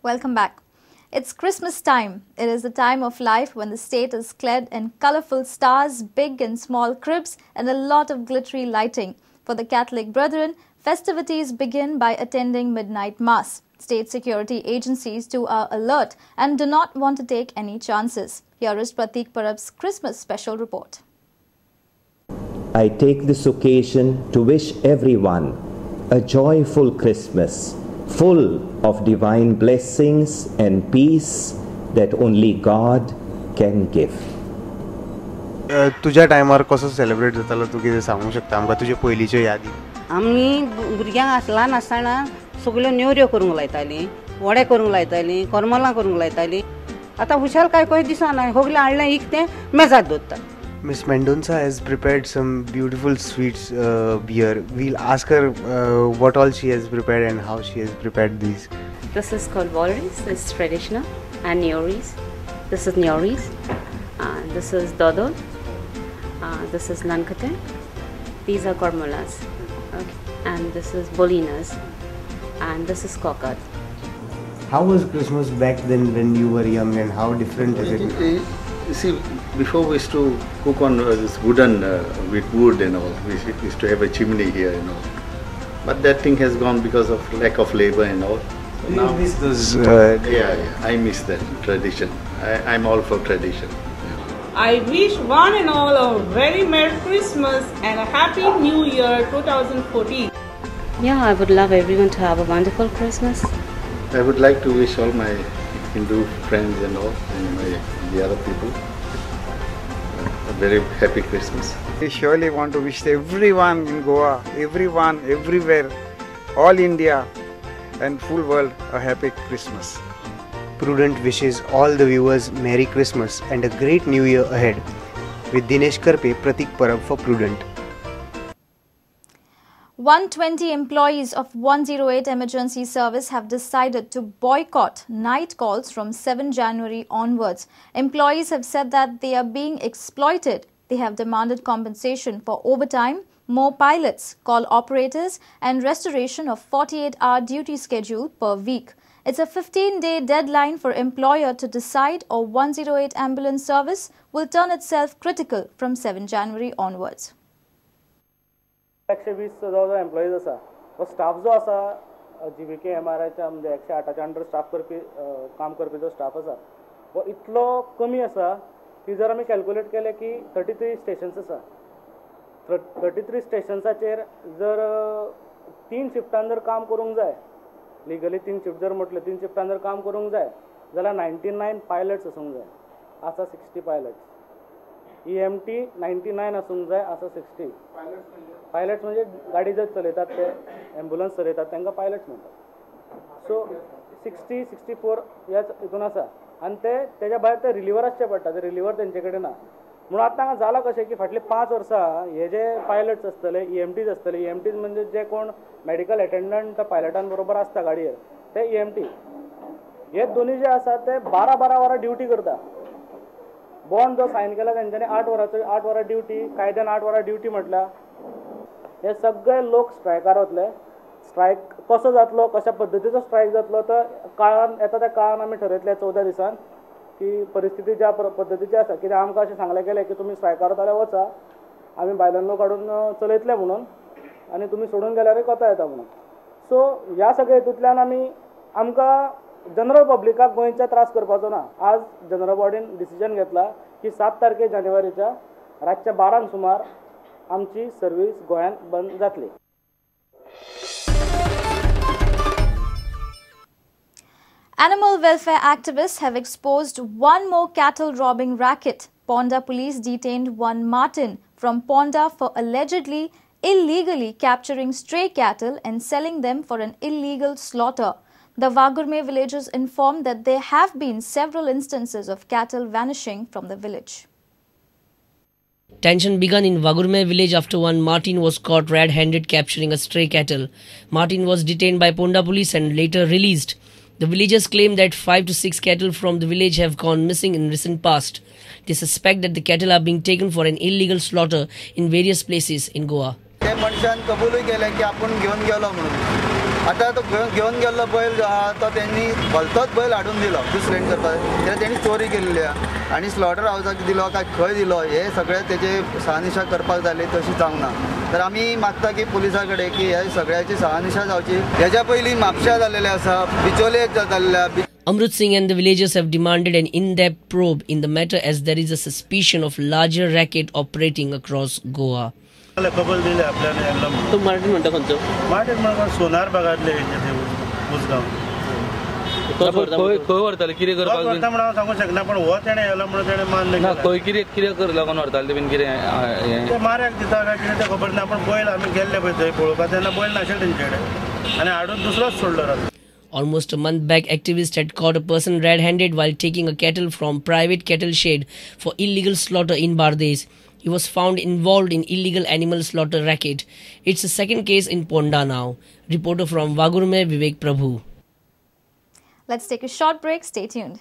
Welcome back. It's Christmas time. It is the time of life when the state is clad in colourful stars, big and small cribs, and a lot of glittery lighting. For the Catholic brethren, festivities begin by attending midnight mass. State security agencies too are alert and do not want to take any chances. Here is Pratik Parab's Christmas special report. I take this occasion to wish everyone a joyful Christmas, full of divine blessings and peace that only God can give. तुझ्या टायमार कसो celebrate जातालो तूं कितें सांगूं शकता आमकां तुजे पयलींच्यो यादी? आमी भुरग्यांक ल्हान आसतना सगल्यो नेवऱ्यो करूंक लायतालीं, वडे करूंक लायतालीं, करमलां करूंक लायतालीं. आतां हुशाल काय खंय दिसना, सगलें हाडलें इकतें मेजात दवरता. Miss Mendonça has prepared some beautiful sweets here. We'll ask her what all she has prepared and how she has prepared these. This is called Walrus, this is traditional, and Nyoris. This is Nyoris, this is Dodol, this is Nankate, these are Kormolas, okay. And this is Bolinas, and this is Kokad. How was Christmas back then when you were young, and how different is it? You see, before we used to cook on this wooden, with wood and all. We used to have a chimney here, But that thing has gone because of lack of labor and all. So do you miss those? Yeah, I miss that tradition. I'm all for tradition. I wish one and all a very Merry Christmas and a Happy New Year 2014. Yeah, I would love everyone to have a wonderful Christmas. I would like to wish all my Hindu friends and all, and the other people, a very happy Christmas. I surely want to wish everyone in Goa, everyone, everywhere, all India and full world a happy Christmas. Prudent wishes all the viewers Merry Christmas and a great New Year ahead. With Dinesh Karpe, Pratik Parab for Prudent. 120 employees of 108 emergency service have decided to boycott night calls from 7 January onwards. Employees have said that they are being exploited. They have demanded compensation for overtime, more pilots, call operators, and restoration of 48-hour duty schedule per week. It's a 15-day deadline for employer to decide, or 108 ambulance service will turn itself critical from 7 January onwards. 120 जो employees आसा तो staff जो आसा GBK एमआरआयच्या म्हणजे 108 under staff करपी काम करपी जो staff आसा वो इतलो कमी आसा की जर आमी कॅल्क्युलेट केले की 33 स्टेशन्स आसा 33 स्टेशन्साचेर जर 3 शिफ्टान जर काम करूंक जाय लिगली 3 शिफ्ट जर म्हटले 3 शिफ्टान जर काम करूंक जाय जाल्यार 99 पायलट्स आसूंक जाय आसा 60 पायलट्स EMT 99 आसूंक जाय आसा 60 पायलट्स म्हणजे गाडी जे चलयतात ते एम्ब्युलन्स चलयतात तांकां पायलट्स म्हणटात सो 60 64 ह्याच हितून आसा आनी तेच्या भायर ते रिलिव्हर आसचे पडटा ते रिलिव्हर तेंचे कडेन ना म्हणून आतां जालां कशें की फाटले 5 वर्सां हे जे पायलट्स आसतले EMTs आसतले EMTs म्हणजे जे कोण मेडिकल अटेंडंट पायलटां बरोबर आसता गाडयेर ते EMT हे दोनी जे आसा ते 12 वरां ड्युटी करता बॉन्ड जो सायन केला तेंच्यांनी 8 वरां ड्युटी कायद्यान 8 वरां ड्युटी म्हटल्या हे सगळे लोक स्ट्रायकार वतले स्ट्रायक कसो जातलो कशा पद्दतीचो स्ट्रायक जातलो तर काळान येता त्या काळान आमी ठरयतले 14 दिसान की परिस्थिती ज्या पद्दतीची आसा कित्याक आमकां अशें सांगलें गेलें की तुमी स्ट्रायकार जाल्यार वचा आमी भायल्यान काडून चलयतले म्हणून आनी तुमी सोडून गेल्यारय कोता येता म्हणून सो ह्या सगळ्या हितूंतल्यान आमकां जनरल पब्लिकाक गोंयच्या त्रास करपाचो ना आज जनरल बॉडीन डिसिजन घेतला की 7 तारखे जानेवारीच्या रातच्या 12 सुमार आमची सर्वीस गोंयांत बंद जातली. Animal welfare activists have exposed one more cattle robbing racket. Ponda police detained one Martin from Ponda for allegedly illegally capturing stray cattle and selling them for an illegal slaughter. The Vagurme villagers informed that there have been several instances of cattle vanishing from the village. Tension began in Vagurme village after one Martin was caught red-handed capturing a stray cattle. Martin was detained by Ponda police and later released. The villagers claim that 5 to 6 cattle from the village have gone missing in recent past. They suspect that the cattle are being taken for an illegal slaughter in various places in Goa. ते मनशान कबूलूय केले की आपण घेऊन गेलो म्हणून आता तो घेऊन गेल्लो बैल जो आहा तो त्यांनी भलतोच बैल हाडून दिलो दुसऱ्यान करपाक कित्याक तेणी चोरी केल्ली आनी स्लॉटर हावजाक दिलो काय खंय दिलो हे सगळे तेजे शहानिशा करपाक जाली तशी जावंक ना तर आमी मागता की पुलिसा कडेन की ह्या सगळ्याची शहानिशा जावची हेच्या पयलीं म्हापशा जाल्लेले आसा बिचोले जाल्ल्या Amrut Singh and the villagers have demanded an in-depth probe in the matter as there is a suspicion of larger racket operating across Goa. खबर दिले आपल्याला तो मार्टिन म्हणता खंयचो मार्टिन म्हणून सोनार भागातले उसगांव खंय व्हरताले कितें करपाक व्हरता म्हणून हांव सांगूंक शकना पण हो तेणें येलो म्हणून तेणें मानलें ना खंय कितें कर लागून व्हरताले ते बीन कितें ते म्हाऱ्याक दिता काय कितें तें खबर ना पण बैल आमी गेल्ले पळय थंय पळोवपाक तेन्ना बैल नाशिल्ले तेंचे कडेन आनी हाडून दुसरोच सोडलो रात Almost a month back, activists had caught a person red-handed while taking a cattle from private cattle shed for illegal slaughter in Bardez. He was found involved in illegal animal slaughter racket. It's the second case in Ponda now. Reporter from Wagurme, Vivek Prabhu. Let's take a short break. Stay tuned.